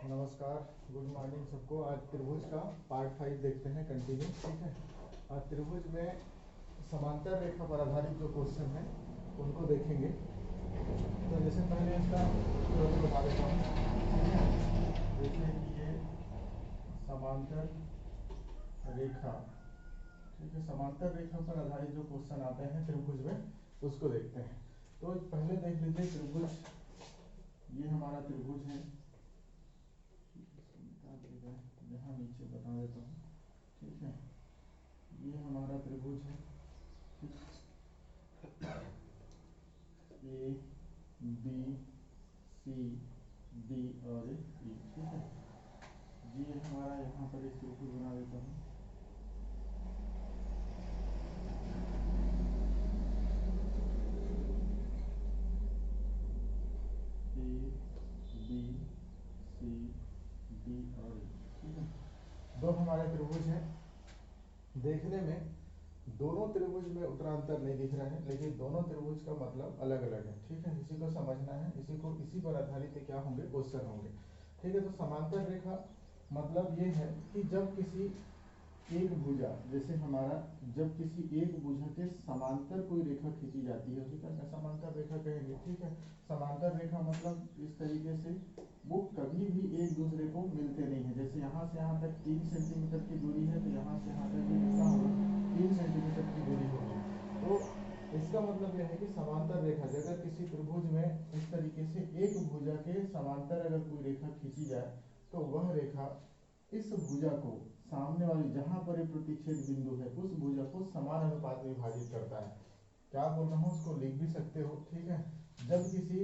नमस्कार, good morning सबको। आज त्रिभुज का पार्ट 5 देखते हैं, कंटिन्यू। ठीक है, आज त्रिभुज में समांतर रेखा पर आधारित जो क्वेश्चन है उनको देखेंगे। तो जैसे पहले इसका तुरंत बता देता हूँ। ठीक है, जैसे कि ये समांतर रेखा, ठीक है, समांतर रेखा पर आधारित जो क्वेश्चन आते हैं त्रिभुज में उसको देखते हैं। तो पहले देख लीजिए त्रिभुज, ये हमारा त्रिभुज है, यहाँ नीचे बता देता हूँ। ठीक है, ये हमारा त्रिभुज है, ए बी सी डी और ई। ठीक है, ये हमारा यहाँ पर एक त्रिभुज बना देता हूँ। ए बी सी डी और ई। ठीक है, दो हमारे त्रिभुज हैं। देखने में दोनों त्रिभुज में उतना अंतर नहीं दिख रहा है, लेकिन दोनों त्रिभुज का मतलब अलग अलग है। ठीक है, इसी को समझना है, इसी पर आधारित क्या होंगे, क्वेश्चन होंगे। ठीक है, तो समांतर रेखा मतलब ये है कि जब किसी एक भुजा, जैसे हमारा जब किसी एक भुजा के समांतर कोई रेखा खींची जाती है, ठीक है, समांतर रेखा कहेंगे। ठीक है, समांतर रेखा मतलब इस तरीके से वो कभी भी एक दूसरे को मिलते नहीं है। जैसे यहाँ से यहाँ तक 3 सेंटीमीटर की दूरी है, तो यहाँ से यहाँ तक भी कितना होगा, 3 सेंटीमीटर की दूरी होगी। तो इसका मतलब यह है कि समांतर रेखा अगर किसी त्रिभुज में इस तरीके से एक भुजा के समांतर अगर कोई रेखा खींची जाए, तो वह रेखा इस भुजा को सामने वाली जहां पर एक प्रतिच्छेद बिंदु है उस भुजा को समान अनुपात में विभाजित करता है। क्या बोल रहा हूँ, उसको लिख भी सकते हो। ठीक है, जब किसी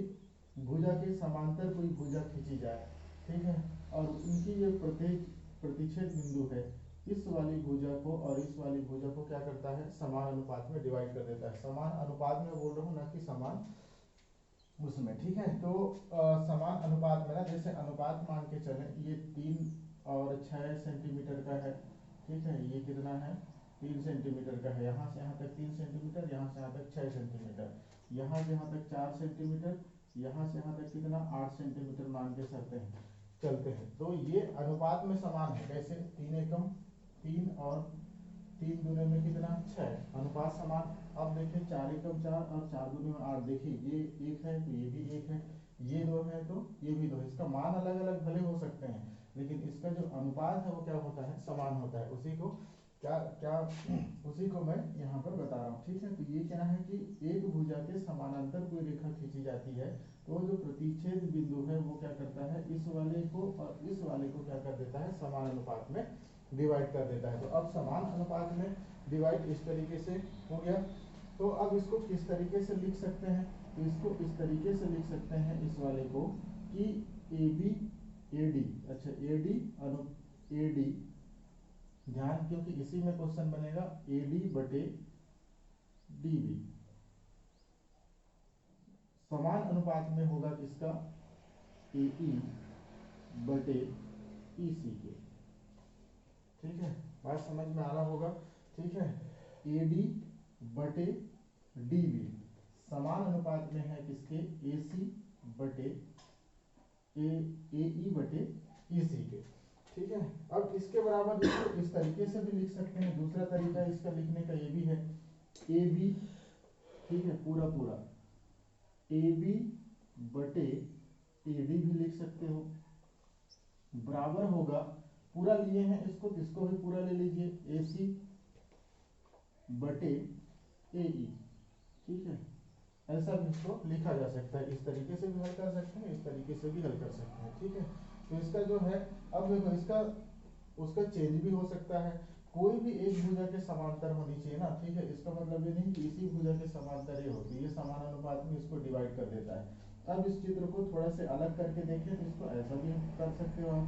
भुजा के समांतर कोई भुजा खींची जाए, ठीक है, और उनकी ये प्रतिच्छेद बिंदु है, इस वाली भुजा को और इस वाली भुजा को क्या करता है, समान अनुपात में डिवाइड कर देता है। समान अनुपात में बोल रहा हूँ, ना कि समान उसमें। ठीक है, तो समान अनुपात में ना, जैसे अनुपात मान के चले, ये 3 और 6 सेंटीमीटर का है। ठीक है, ये कितना है, 3 सेंटीमीटर का है। यहाँ से यहाँ तक 3 सेंटीमीटर, यहाँ से यहाँ तक 6 सेंटीमीटर, यहाँ से यहाँ तक 4 सेंटीमीटर, यहाँ से यहाँ तक कितना 8 सेंटीमीटर मान के चलते हैं। तो ये अनुपात में समान है। कैसे, 3 एकम 3 और 3 दूनी में कितना 6, अनुपात समान। अब देखिए 4 एकम 4 और 4 दूनी में 8, देखिए ये एक है तो ये भी एक है, ये 2 है तो ये भी 2 है। इसका मान अलग अलग भले हो सकते हैं, लेकिन इसका जो अनुपात है वो क्या होता है, समान होता है। उसी को क्या क्या उसी को मैं यहाँ पर बता रहा हूँ। ठीक है, तो ये क्या है कि एक भुजा के समानांतर कोई रेखा खींची जाती है, तो जो प्रतिच्छेद बिंदु है वो क्या करता है, इस वाले को और इस वाले को क्या कर देता है, समान अनुपात में डिवाइड कर देता है। तो अब समान अनुपात में डिवाइड इस तरीके से हो गया। तो अब इसको किस तरीके से लिख सकते हैं, तो इसको इस तरीके से लिख सकते हैं इस वाले को कि ए बी ए डी, अच्छा A D Anu A D, ध्यान, क्योंकि इसी में क्वेश्चन बनेगा, ए डी बटे डी बी समान अनुपात में होगा किसका, ए ई बटे ई सी के। ठीक है, बात समझ में आ रहा होगा। ठीक है, ए डी बटे डी बी समान अनुपात में है किसके, ए सी बटे ए ई बटे ई सी के। ठीक है, अब इसके बराबर इसको इस तरीके से भी लिख सकते हैं। दूसरा तरीका इसका लिखने का ये भी है, ए बी, ठीक है, पूरा पूरा ए बी बटे ए डी भी लिख सकते हो, बराबर होगा, पूरा लिए हैं इसको तो इसको भी पूरा ले लीजिए, ए सी बटे ए ई। ठीक है, ऐसा भी इसको लिखा जा सकता है, इस तरीके से भी हल कर सकते हैं, इस तरीके से भी हल कर सकते हैं। ठीक है, तो इसका जो है, अब देखो इसका उसका चेंज भी हो सकता है। कोई भी एक भुजा के समांतर होनी चाहिए ना। ठीक है, इसका मतलब ये नहीं कि इसी भुजा के समांतर ये होती है, ये समान अनुपात में इसको डिवाइड कर देता है। अब इस चित्र को थोड़ा से अलग करके देखें तो इसको ऐसा भी कर सकते हो आप,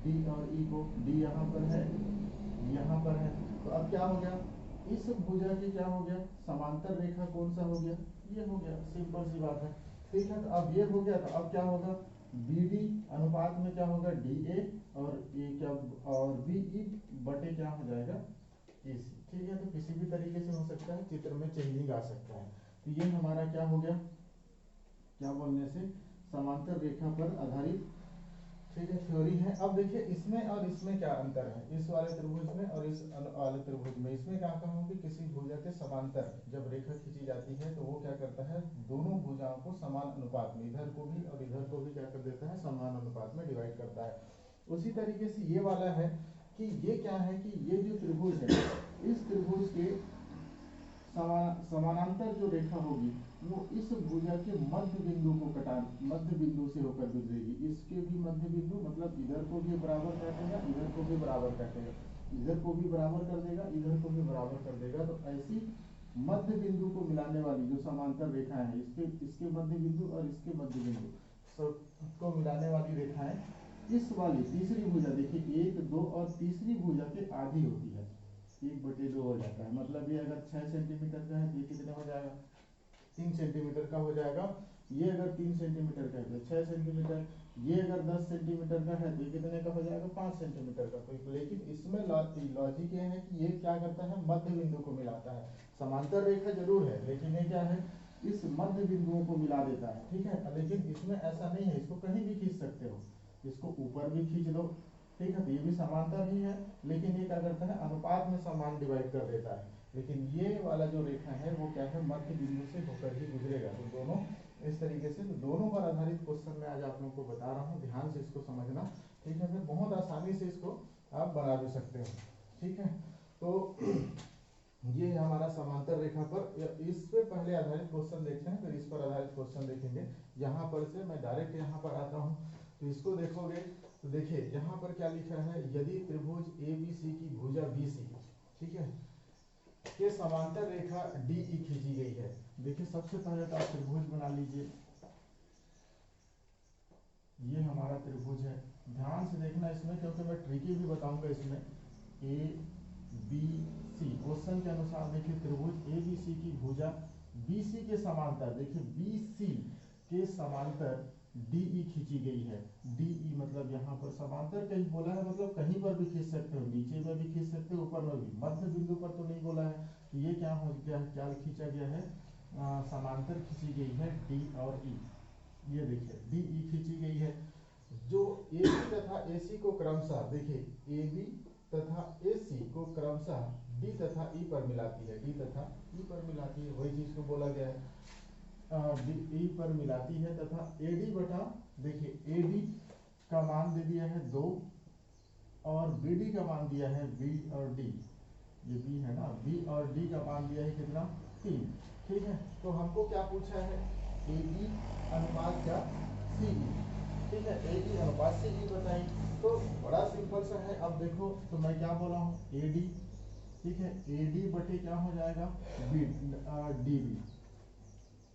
डी और ई को, डी यहाँ पर है, यहाँ पर है, तो अब क्या हो गया, इस भुजा की क्या हो गया, समांतर रेखा कौन सा हो गया, ये हो गया, सिंपल सी बात है। ठीक है, तो अब ये हो गया, तो अब क्या होगा, बी डी अनुपात में क्या होगा, डी ए और ये क्या, और बी ई बटे क्या हो जाएगा, ए सी। ठीक है, तो किसी भी तरीके से हो सकता है, चित्र में चेंजिंग आ सकता है। तो ये हमारा क्या हो गया, क्या बोलने से, समांतर रेखा पर आधारित ठीक है, थ्योरी है। अब देखिए इसमें और इसमें क्या अंतर है, इस वाले त्रिभुज में और इस वाले त्रिभुज में। इसमें क्या कहूँ कि किसी भुजा के समांतर जब रेखा खींची जाती है तो वो क्या करता है, दोनों भुजाओं को समान अनुपात में, इधर को भी और इधर को भी क्या कर देता है, समान अनुपात में डिवाइड करता है। उसी तरीके से ये वाला है कि ये क्या है कि ये जो त्रिभुज है, इस त्रिभुज के समानांतर जो रेखा होगी वो इस भुजा के मध्य बिंदु को मध्य बिंदु से होकर गुजरेगी। इसके भी मध्य बिंदु मतलब इधर को भी बराबर काटेगा, इधर को भी बराबर काटेगा, इधर को भी बराबर कर देगा, इधर को भी बराबर कर देगा। तो ऐसी मध्य बिंदु को मिलाने वाली जो समांतर रेखा है, इसके मध्य बिंदु और इसके मध्य बिंदु सब को मिलाने वाली रेखाएं इस वाली तीसरी भुजा, देखिए 1, 2 और तीसरी भुजा के आधी होती है, 1/2 हो जाता है। मतलब ये अगर 6 सेंटीमीटर का है तो ये कितने हो जाएगा, 3 सेंटीमीटर का हो जाएगा। ये अगर 3 सेंटीमीटर का है तो 6 सेंटीमीटर, ये अगर 10 सेंटीमीटर का है तो ये कितने का हो जाएगा, 5 सेंटीमीटर का। तो लेकिन इसमें लॉजिक ये है कि ये क्या करता है, मध्य बिंदु को मिलाता है। समांतर रेखा जरूर है लेकिन ये क्या है, इस मध्य बिंदुओं को मिला देता है। ठीक है, लेकिन इसमें ऐसा नहीं है, इसको कहीं भी खींच सकते हो, इसको ऊपर भी खींच दो। ठीक है, तो ये भी समांतर ही है लेकिन ये क्या करता है, अनुपात में समान डिवाइड कर देता है। लेकिन ये वाला जो रेखा है वो क्या है, मध्य बिंदु से होकर ही गुजरेगा। तो दोनों इस तरीके से, तो दोनों पर आधारित क्वेश्चन मैं आज आप लोगों को बता रहा हूँ, ध्यान से इसको समझना। ठीक है, फिर बहुत आसानी से इसको आप बना भी सकते हो। ठीक है, तो ये हमारा समांतर रेखा पर, इस पे पहले आधारित क्वेश्चन देखते हैं, फिर इस पर आधारित क्वेश्चन देखेंगे। यहाँ पर से मैं डायरेक्ट यहाँ पर आता हूँ, तो इसको देखोगे तो देखिए यहाँ पर क्या लिखा है, यदि त्रिभुज ABC की भुजा BC, ठीक है, के समांतर रेखा DE खींची गई है। देखिए सबसे पहले तो आप त्रिभुज बना लीजिए, ये हमारा त्रिभुज है। ध्यान से देखना इसमें, क्योंकि मैं ट्रिकी भी बताऊंगा इसमें। ABC क्वेश्चन के अनुसार देखिए त्रिभुज ABC की भुजा BC के समांतर, देखिए BC के समांतर DE खींची गई है। DE मतलब यहाँ पर समांतर कहीं बोला है, मतलब कहीं पर भी खींच सकते हो, नीचे में भी खींच सकते हो, ऊपर में भी, मध्य बिंदु पर तो नहीं बोला है। तो ये क्या हो गया, क्या खींचा गया है, समांतर खींची गई है D और E। ये देखिए DE खींची गई है, जो AB तथा AC को क्रमशः, देखिए AB तथा AC को क्रमशः D तथा E पर मिलाती है, D तथा E पर मिलाती है, वही चीज को बोला गया है, E पर मिलाती है। तथा AD बटा, देखिए AD का मान दे दिया है 2 और BD का मान दिया है B और D, ये B है ना, B और D का मान दिया है कितना, 3। ठीक है, तो हमको क्या पूछा है, AB अनुपात क्या, CE। ठीक है, AD अनुपात CE बताएं, तो बड़ा सिंपल सा है। अब देखो तो मैं क्या बोला हूँ, AD, ठीक है, AD बटे क्या हो जाएगा, DB।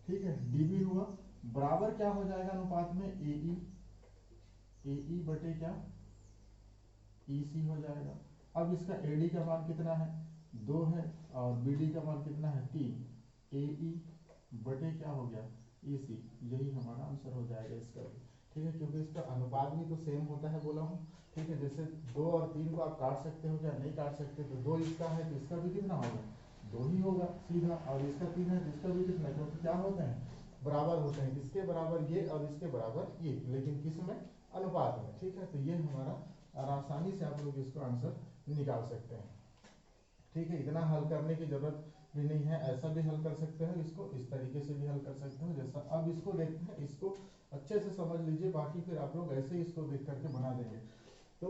ठीक है, DB हुआ बराबर क्या हो जाएगा अनुपात में, AE बटे क्या, EC हो जाएगा। अब इसका AD का मान कितना है, 2 है, और BD का मान कितना है, 3। AE बटे क्या हो गया, EC, यही हमारा आंसर हो जाएगा इसका भी। ठीक है, क्योंकि इसका अनुपात भी तो सेम होता है बोला हूँ। ठीक है, जैसे 2 और 3 को आप काट सकते हो क्या, नहीं काट सकते, तो 2 इसका है तो इसका भी कितना होगा, 2 ही होगा सीधा, और इसका 3 है तो इसका भी कितना, क्योंकि क्या होते हैं, बराबर होते हैं, इसके बराबर ये और इसके बराबर ये, लेकिन किस में, अनुपात में। ठीक है, तो ये हमारा, और आसानी से आप लोग इसको आंसर निकाल सकते हैं। ठीक है, इतना हल करने की जरूरत भी नहीं है, ऐसा भी हल कर सकते हो, इसको इस तरीके से भी हल कर सकते हो जैसा। अब इसको देखते हैं, इसको अच्छे से समझ लीजिए, बाकी फिर आप लोग ऐसे ही इसको देख करके बना देंगे। तो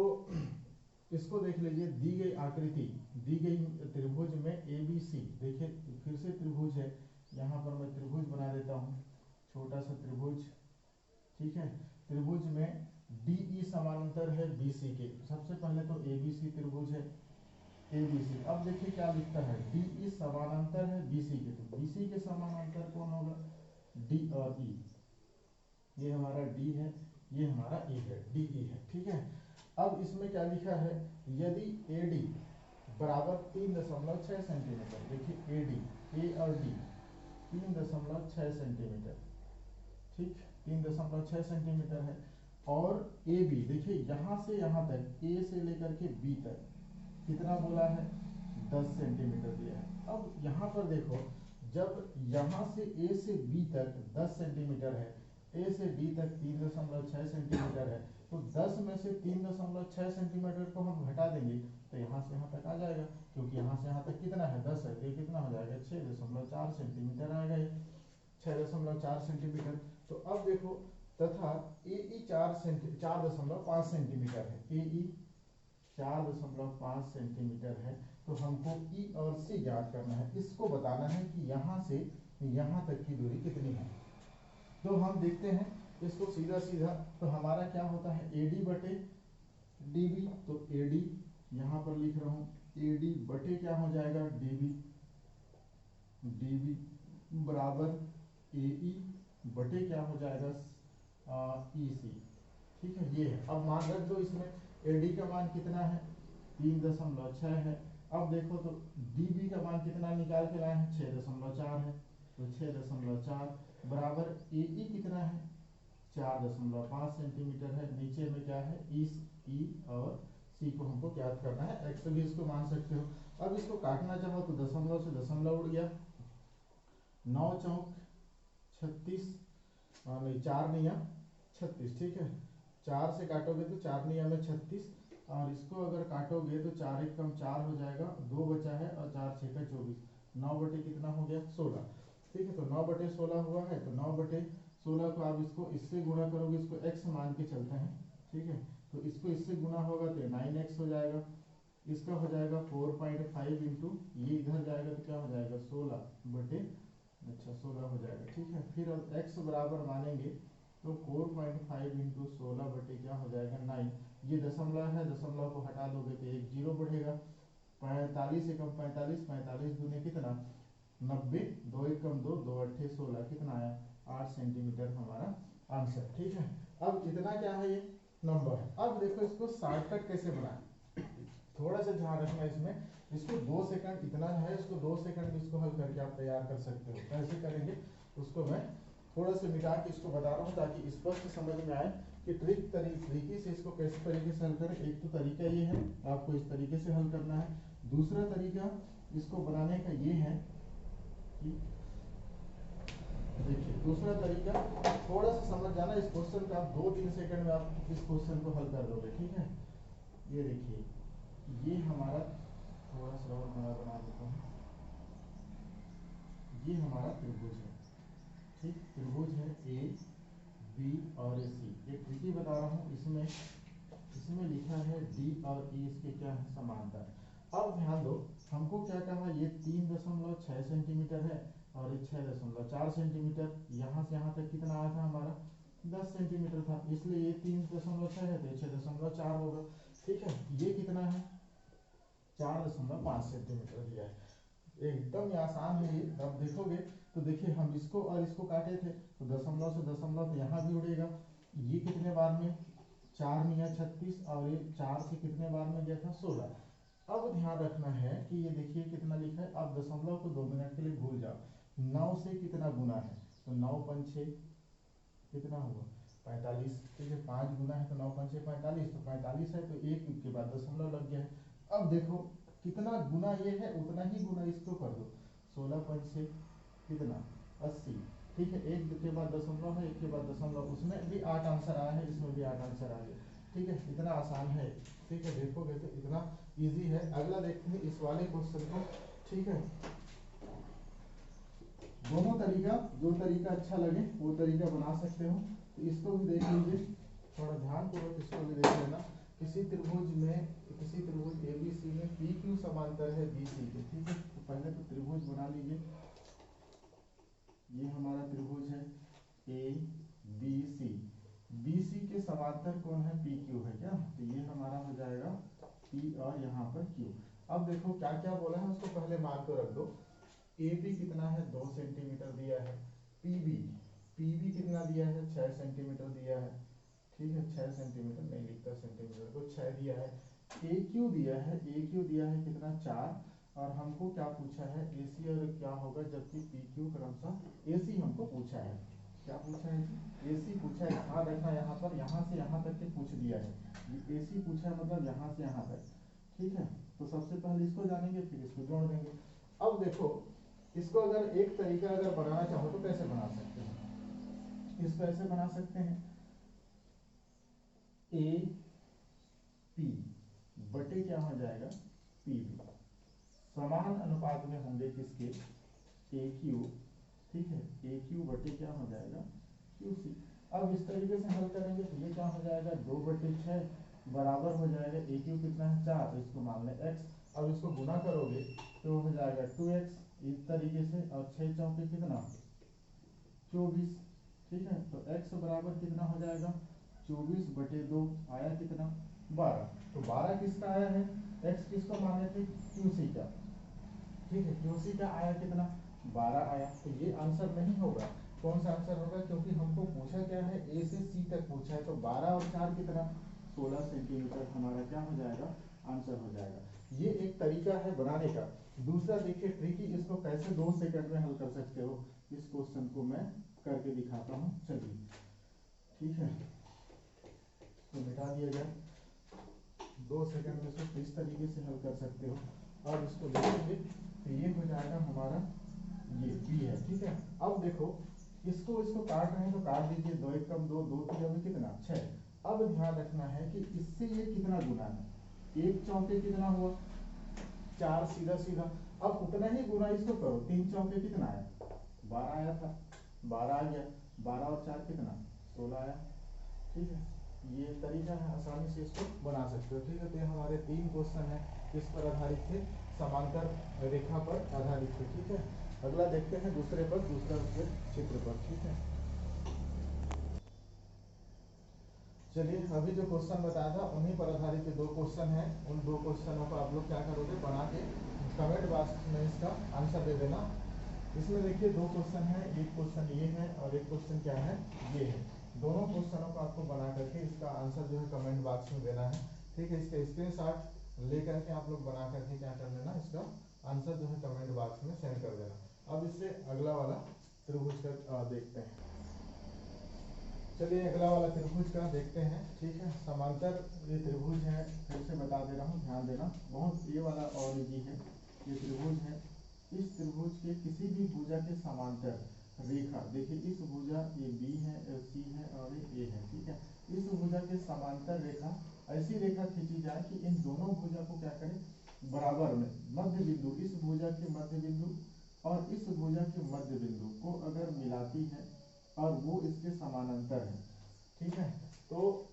इसको देख लीजिए, दी गई आकृति, दी गई त्रिभुज में ABC, देखिए फिर से त्रिभुज है, यहाँ पर मैं त्रिभुज बना देता हूँ, छोटा सा त्रिभुज। ठीक है, त्रिभुज में DE समानांतर है BC के, सबसे पहले तो ABC त्रिभुज है, ABC। अब देखिए क्या लिखता है, DE समानांतर है BC के, तो BC के समानांतर कौन होगा, D और E। ये हमारा D है, ये हमारा E है, DE है। ठीक है, अब इसमें क्या लिखा है, यदि AD बराबर 3.6 सेंटीमीटर, देखिए AD, A और D 3.6 सेंटीमीटर, ठीक, 3.6 सेंटीमीटर है, और AB देखिए यहाँ से यहाँ तक, A से लेकर के B तक कितना बोला है, 10 सेंटीमीटर दिया है। अब यहाँ पर देखो, जब यहाँ से A से B तक 10 सेंटीमीटर है, ए से बी तक 3.6 सेंटीमीटर है, तो 10 में से 3.6 सेंटीमीटर को हम घटा देंगे तो यहाँ से यहाँ तक आ जाएगा, क्योंकि यहाँ से यहाँ तक कितना है 10 है, तो ये कितना हो जाएगा 6.4 सेंटीमीटर आएगा, 6.4 सेंटीमीटर। तो अब देखो तथा ए ई 4.5 सेंटीमीटर है, ए ई 4.5 सेंटीमीटर है, तो हमको ई और सी ज्ञात करना है। इसको बताना है कि यहाँ से यहाँ तक की दूरी कितनी है। तो हम देखते हैं इसको सीधा सीधा, तो हमारा क्या होता है AD बटे DB, तो AD यहाँ पर लिख रहा हूँ, AD बटे क्या हो जाएगा DB, DB बराबर AE बटे क्या हो जाएगा EC। ठीक है, ये है। अब मान रख दो इसमें AD का मान कितना है 3.6 है। अब देखो तो DB का मान कितना निकाल के लाए हैं 6.4 है, तो 6.4 बराबर AE कितना है 4.5 सेंटीमीटर है। नीचे में क्या है E और C को हमको ज्ञात करना है, x भी इसको मान सकते हो। अब इसको काटना चाहो तो दशमलव से दशमलव उड़ गया, 9 चौक 36, नहीं 4 निया 36, ठीक है, 4 से काटोगे तो 4 निया में 36, और इसको अगर काटोगे तो 4 एक कम 4 हो जाएगा, 2 बचा है और 4 6 का 24, 9 बटे कितना हो गया 16। ठीक है, तो 9 बटे 16 हुआ है, तो 9 बटे 16 को आप इसको इससे गुणा करोगे, इसको x मान के चलते हैं। ठीक है, तो इसको इससे गुणा होगा तो 9x हो जाएगा, इसका हो जाएगा 4.5 इंटू ये इधर जाएगा तो क्या हो जाएगा 16 बटे 16 हो जाएगा। ठीक है, फिर अब x बराबर मानेंगे तो 4.5 इंटू 16 बटे क्या हो जाएगा 9, ये दशमलव है, दशमलव को हटा दोगे तो एक जीरो बढ़ेगा, 45 एकम 45, 45 दूनी कितना 90, 2 एकम 2, 2 अट्ठे 16, कितना आया 8 सेंटीमीटर हमारा आंसर। ठीक है, अब इतना क्या है ये नंबर है। अब देखो इसको शॉर्टकट कैसे बनाए, थोड़ा सा ध्यान रखना इसमें, इसको 2 सेकंड इतना है, इसको 2 सेकंड में इसको हल करके आप तैयार कर सकते हो। कैसे करेंगे उसको मैं थोड़ा सा मिटा के इसको बता रहा हूँ ताकि स्पष्ट समझ में आए कि तरीके से इसको कैसे तरीके से हल करें। एक तो तरीका ये है, आपको इस तरीके से हल करना है। दूसरा तरीका इसको बनाने का ये है कि देखिए, दूसरा तरीका थोड़ा सा समझ जाना, इस क्वेश्चन का आप 2-3 सेकंड में आप इस क्वेश्चन को हल कर दोगे। ठीक है, ये देखिए, ये हमारा थोड़ा सा और बड़ा बना देता हूँ, ये हमारा त्रिभुज है। ठीक, त्रिभुज है ए बी और सी, ये ट्रिकी बता रहा हूँ, इसमें लिखा है डी और ई, इसके क्या है समांतर। अब ध्यान दो, हमको क्या कहा, ये 3.6 सेंटीमीटर है और ये 6.4 सेंटीमीटर, यहाँ से यहाँ तक कितना आया था हमारा 10 सेंटीमीटर था, इसलिए ये 3.6 है तो 6.4 होगा। ठीक है, ये कितना है 4.5 सेंटीमीटर दिया है, एकदम ही आसान है ये। अब देखोगे तो देखिए, हम इसको और इसको काटे थे तो दशमलव से दशमलव तो यहाँ भी उड़ेगा, ये कितने बार में 4 निया 36, और ये 4 से कितने बार में गया था 16। अब ध्यान रखना है कि ये देखिए कितना लिखा है, आप दशमलव को 2 मिनट के लिए भूल जाओ, 9 से कितना गुना है, तो 9 पंचे कितना हुआ 45। ठीक है, 5 गुना है तो 9 पंचे 45, तो 45 है तो एक के बाद दशमलव लग गया है। अब देखो कितना गुना ये है, उतना ही गुना इसको कर दो, 16 पंचे कितना 80। ठीक है, एक के बाद दशमलव है, एक के बाद दशमलव, उसमें भी 8 आंसर आया है, इसमें भी 8 आंसर आ गया। ठीक है, इतना आसान है। ठीक है, देखोगे तो इतना इजी है। अगला देखते हैं इस वाले क्वेश्चन को। ठीक है, दोनों तरीका, जो तरीका अच्छा लगे वो तरीका बना सकते हो, तो इसको भी देख लीजिए, थोड़ा ध्यान पूर्वक इसको भी देख लेना। किसी त्रिभुज ABC में PQ समांतर है BC के। ठीक है, तो पहले तो त्रिभुज बना लीजिए, ये हमारा त्रिभुज है ABC, BC के समांतर कौन है PQ है क्या, तो ये हमारा हो जाएगा P और यहाँ पर Q। अब देखो क्या क्या बोला है, उसको पहले मान के रख दो। AB कितना है 2 सेंटीमीटर दिया है, PB कितना दिया है 6 सेंटीमीटर दिया है। ठीक है, 6 सेंटीमीटर नहीं लिखता सेंटीमीटर को, 6 दिया है। AQ दिया है कितना 4, और हमको क्या पूछा है AC और क्या होगा, जबकि PQ क्रमशः AC हमको पूछा है। क्या पूछा है AC पूछा है, ध्यान रखना यहाँ पर, यहाँ से यहाँ तक के पूछ दिया है, ये AC पूछा है मतलब यहाँ से यहाँ तक। ठीक है, तो सबसे पहले इसको जानेंगे फिर इसको जोड़ देंगे। अब देखो, इसको अगर एक तरीका अगर बनाना चाहो तो कैसे बना सकते हैं, इसको ऐसे बना सकते हैं ए पी बटे क्या हो जाएगा पी बी, समान अनुपात में होंगे किसके ए क्यू, ठीक है, ए क्यू बटे क्या हो जाएगा क्यू सी। अब इस तरीके से हल करेंगे तो ये क्या हो जाएगा 2/6 बराबर हो जाएगा ए क्यू कितना है 4, तो इसको मान लें x। अब इसको गुना करोगे तो हो जाएगा 2x इस तरीके से, और 6 चौके कितना 24, ठीक है, तो x बराबर कितना हो जाएगा 24/2 आया कितना 12। तो 12 किसका आया है, x किसको माने थे QC का, ठीक है, QC का आया कितना 12 आया। तो ये आंसर नहीं होगा, कौन सा आंसर होगा, क्योंकि हमको पूछा क्या है ए से सी तक पूछा है, तो 12 और 4 कितना 16 सेंटीमीटर हमारा क्या हो जाएगा आंसर हो जाएगा। ये एक तरीका है बनाने का। दूसरा देखिए ट्रिकी, इसको कैसे 2 सेकंड में हल कर सकते हो, इस क्वेश्चन को मैं करके दिखाता हूँ, चलिए ठीक है, तो मिटा दिया जाए, 2 सेकंड में इसको किस तरीके से हल कर सकते हो। और इसको देखेंगे तो ये हो जाएगा हमारा ये बी है, ठीक है। अब देखो इसको काट रहे हैं तो काट दीजिए, 2 1 कम 2, 2 3 में कितना 6। अब ध्यान रखना है कि इससे ये कितना गुना है, 1 चौके कितना हुआ 4, सीधा सीधा। अब उतना ही गुना इसको करो, 3 चौके कितना आया 12 आया था, 12 आ गया, 12 और 4 कितना 16 आया, ठीक है। ये तरीका है, आसानी से इसको बना सकते हो, ठीक है। तो ये हमारे 3 क्वेश्चन है, किस पर आधारित थे, समांतर रेखा पर आधारित थे, ठीक है। अगला देखते हैं दूसरे पर, दूसरा चित्र पर, ठीक है। चलिए अभी जो क्वेश्चन बताया था उन्हीं पर आधारित 2 क्वेश्चन हैं। उन 2 क्वेश्चनों को आप लोग क्या करोगे, बना के कमेंट बॉक्स में इसका आंसर दे देना। इसमें देखिए 2 क्वेश्चन है, एक क्वेश्चन ये है और एक क्वेश्चन क्या है ये है। दोनों क्वेश्चनों को आपको बना करके इसका आंसर जो है कमेंट बॉक्स में देना है, ठीक है। इसका स्क्रीनशॉट लेकर के आप लोग बना करके क्या कर लेना, इसका आंसर जो है कमेंट बॉक्स में सेंड कर देना। अब इससे अगला वाला त्रिभुज का देखते हैं। चलिए अगला वाला त्रिभुज का देखते हैं, ठीक है। समांतर ये त्रिभुज है, फिर से बता दे रहा हूँ, ध्यान देना, बहुत ये वाला और इजी है। ये त्रिभुज है, इस त्रिभुज के किसी भी भुजा के समांतर रेखा, देखिए इस भुजा ये बी है, सी है और ये ए है, ठीक है। इस भुजा के समांतर रेखा, ऐसी रेखा खींची जाए कि इन दोनों भुजा को क्या करें बराबर में, मध्य बिंदु, इस भुजा के मध्य बिंदु और इस भुजा के मध्य बिंदु को अगर मिलाती है और वो इसके समानांतर है, ठीक है। तो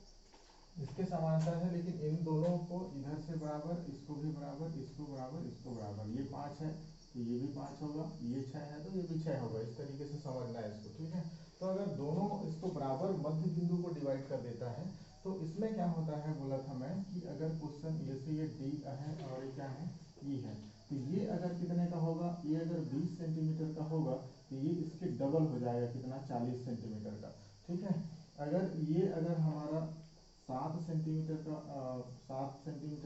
इसके समानांतर है, लेकिन इन दोनों को इधर से बराबर, इसको भी बराबर, इसको बराबर, इसको बराबर, ये 5 है तो ये भी 5 होगा, ये 6 है तो ये भी 6 होगा, इस तरीके से समझना है इसको, ठीक है। तो अगर दोनों इसको बराबर मध्य बिंदु को डिवाइड कर देता है तो इसमें क्या होता है, बोला था मैं कि अगर क्वेश्चन ये से ये डी है और ये क्या है ई है, तो ये अगर कितने का होगा, ये अगर 20 सेंटीमीटर का होगा तो ये इसके डबल हो जाएगा, कितना 40 सेंटीमीटर का, ठीक है। अगर हमारा 7 सेंटीमीटर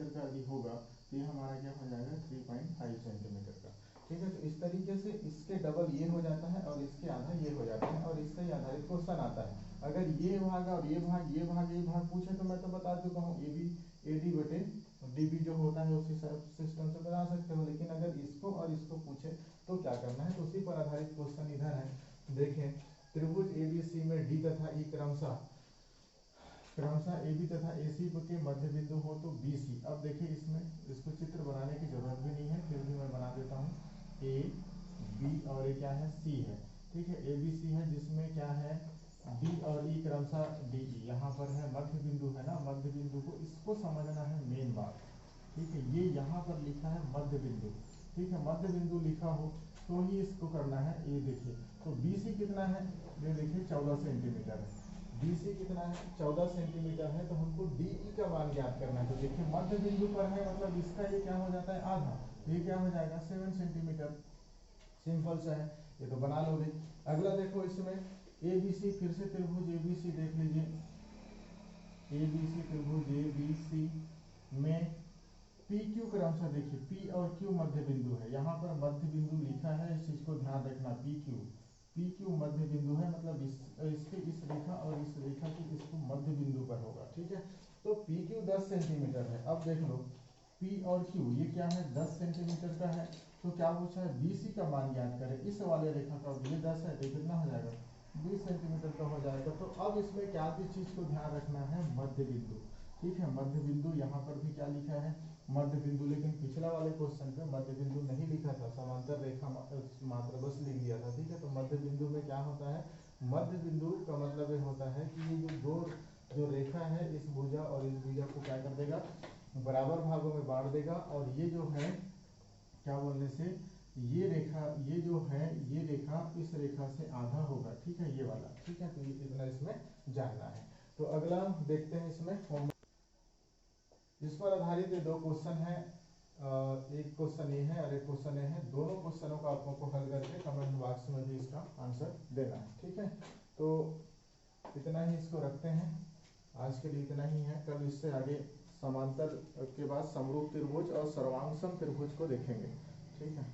का यदि होगा तो ये हमारा क्या हो जाएगा 3.5 सेंटीमीटर का, ठीक है। तो इस तरीके से इसके डबल ये हो जाता है और इसके आधा ये हो जाता है, और इससे आधारित क्वेश्चन आता है। अगर ये भाग और ये भाग पूछे तो मैं तो बता चुका हूँ, ए बी AD बटे DB जो होता है उसी सिस्टम से बना सकते हो। लेकिन अगर इसको और इसको पूछे तो क्या करना है, तो उसी पर आधारित क्वेश्चन इधर है। देखें त्रिभुज ABC में D तथा E क्रमशः AB तथा AC के मध्य बिंदु हो तो BC। अब देखिए इसमें इसको चित्र बनाने की जरूरत भी नहीं है, फिर भी मैं बना देता हूँ। A B और ये क्या है C है, ठीक है। ABC है जिसमें क्या है D और E क्रमशः DE, यहाँ पर है मध्य बिंदु है ना, मध्य बिंदु को इसको समझना है मेन बात, ठीक है। ये यहाँ पर लिखा है मध्य बिंदु, ठीक है, मध्य बिंदु लिखा हो तो ही इसको करना है। ये देखिए तो BC कितना है, ये देखिए 14 सेंटीमीटर है, BC कितना है 14 सेंटीमीटर है, तो हमको DE का मान ज्ञात करना है। तो देखिए मध्य बिंदु पर है, मतलब इसका ये क्या हो जाता है आधा, तो ये क्या हो जाएगा 7 सेंटीमीटर, सिंपल सा है, ये तो बना लोगे। अगला देखो इसमें ABC, फिर से त्रिभुज ABC देख लीजिए, ABC त्रिभुज ABC में PQ क्रमशः, देखिए P और Q मध्य बिंदु है, यहाँ पर मध्य बिंदु लिखा है, इस चीज को ध्यान रखना, PQ मध्य बिंदु है, मतलब इसके इस रेखा और इस रेखा के इसको मध्य बिंदु पर होगा, ठीक है। तो PQ 10 सेंटीमीटर है। अब देख लो P और Q ये क्या है 10 सेंटीमीटर का है, तो क्या पूछा है BC का मान ज्ञात करें इस वाले रेखा का, ये 10 है तो कितना हो जाएगा 20 सेंटीमीटर का हो जाएगा। तो अब इसमें क्या चीज को ध्यान रखना है, मध्य बिंदु। ठीक है, मध्य बिंदु यहाँ पर भी क्या लिखा है, मध्य बिंदु, लेकिन पिछला वाले क्वेश्चन पे मध्य बिंदु नहीं लिखा था, समांतर रेखा मात्र बस लिख दिया था। ठीक है, तो मध्य बिंदु में क्या होता है, मध्य बिंदु का मतलब ये होता है कि ये जो रेखा है इस भुजा और इस भुजा को क्या कर देगा, बराबर भागों में बांट देगा, और ये जो है क्या बोलने से, ये रेखा, ये जो है ये रेखा इस रेखा से आधा होगा। ठीक है, ये वाला। ठीक है, तो ये इतना इसमें जानना है। तो अगला देखते हैं इसमें, इस पर आधारित ये दो क्वेश्चन है, एक क्वेश्चन ये है और एक क्वेश्चन ये है। दोनों क्वेश्चनों का आपको हल करके कमेंट बॉक्स में भी इसका आंसर देना है। ठीक है, तो इतना ही इसको रखते हैं, आज के लिए इतना ही है। कल इससे आगे समांतर के बाद समरूप त्रिभुज और सर्वांगसम त्रिभुज को देखेंगे। ठीक है।